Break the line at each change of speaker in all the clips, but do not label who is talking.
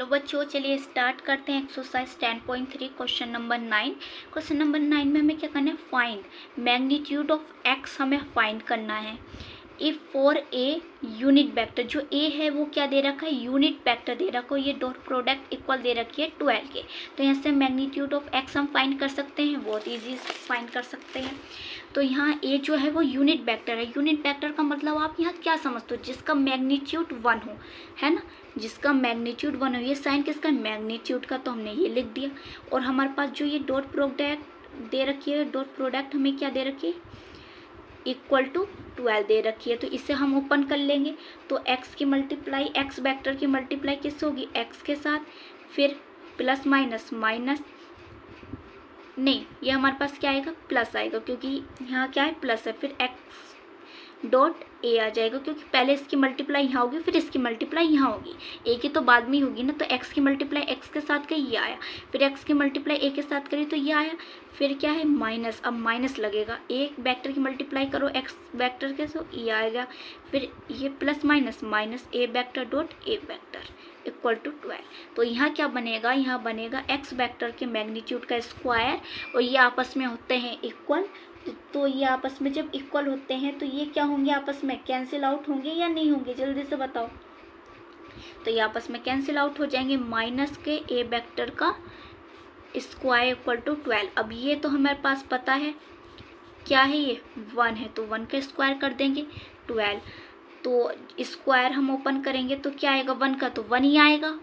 Hello बच्चों, चलिए start करते हैं exercise 10.3 question number 9। Question number 9 में हमें क्या करना है, फाइंड मैग्नीट्यूड ऑफ एक्स हमें फाइंड करना है। If for a unit vector, जो ए है वो क्या दे रखा है, यूनिट वेक्टर दे रखा है, ये डॉट प्रोडक्ट इक्वल दे रखी है 12 के। तो यहाँ से मैग्नीट्यूड ऑफ एक्स हम फाइंड कर सकते हैं, बहुत ईजी फाइंड कर सकते हैं। तो यहाँ ए जो है वो यूनिट वेक्टर है। यूनिट वेक्टर का मतलब आप यहाँ क्या समझते हो, जिसका मैग्नीट्यूड 1 हो, है ना, जिसका मैग्नीट्यूड 1 हो। ये साइन किसका, मैग्नीट्यूड का, तो हमने ये लिख दिया। और हमारे पास जो ये डॉट प्रोडक्ट दे रखी है, डॉट प्रोडक्ट हमें क्या दे रखी है, इक्वल टू 12 दे रखी है। तो इसे हम ओपन कर लेंगे। तो x की मल्टीप्लाई, एक्स वेक्टर की मल्टीप्लाई किससे होगी, x के साथ, फिर प्लस माइनस माइनस, नहीं ये हमारे पास क्या आएगा, प्लस आएगा, क्योंकि यहाँ क्या है, प्लस है। फिर x डॉट ए आ जाएगा, क्योंकि पहले इसकी मल्टीप्लाई यहाँ होगी, फिर इसकी मल्टीप्लाई यहाँ होगी। ए की तो बाद में ही होगी ना, तो x की मल्टीप्लाई x के साथ करी, ये आया। फिर x की मल्टीप्लाई ए के साथ करी तो ये आया। फिर क्या है, माइनस, अब माइनस लगेगा। एक वेक्टर की मल्टीप्लाई करो x वेक्टर के, तो ये आएगा। फिर ये plus minus minus, A vector dot A vector equal to 12। तो यहाँ क्या बनेगा, यहाँ बनेगा x वेक्टर के मैग्नीट्यूड का स्क्वायर, और ये आपस में होते हैं इक्वल। तो ये आपस में जब इक्वल होते हैं तो ये क्या होंगे, आपस में कैंसिल आउट होंगे या नहीं होंगे, जल्दी से बताओ। तो ये आपस में कैंसिल आउट हो जाएंगे। माइनस के ए वेक्टर का स्क्वायर इक्वल टू 12। अब ये तो हमारे पास पता है क्या है, ये 1 है, तो 1 का स्क्वायर कर देंगे 12। तो स्क्वायर हम ओपन करेंगे तो क्या आएगा, 1 का तो 1 ही आएगा,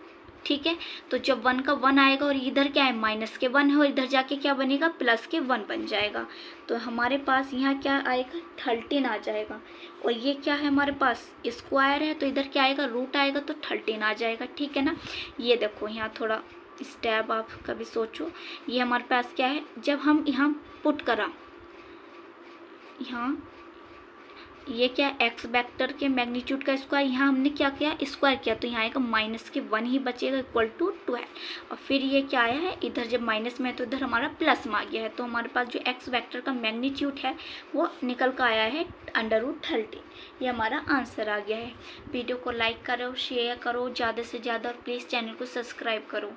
ठीक है। तो जब 1 का 1 आएगा और इधर क्या है, माइनस के 1 है, और इधर जाके क्या बनेगा, प्लस के 1 बन जाएगा। तो हमारे पास यहाँ क्या आएगा, 13 आ जाएगा। और ये क्या है, हमारे पास स्क्वायर है, तो इधर क्या आएगा, रूट आएगा, तो 13 आ जाएगा, ठीक है ना। ये देखो यहाँ थोड़ा स्टेप आप कभी सोचो। ये हमारे पास क्या है, जब हम यहाँ पुट करा, यहाँ ये क्या, एक्स वेक्टर के मैग्नीट्यूड का स्क्वायर, यहाँ हमने क्या किया, स्क्वायर किया, तो यहाँ आएगा माइनस के 1 ही बचेगा इक्वल टू 12। और फिर ये क्या आया है, इधर जब माइनस में है तो इधर हमारा प्लस में आ गया है। तो हमारे पास जो एक्स वेक्टर का मैग्नीट्यूड है वो निकल कर आया है √13। ये हमारा आंसर आ गया है। वीडियो को लाइक करो, शेयर करो ज़्यादा से ज़्यादा, और प्लीज़ चैनल को सब्सक्राइब करो।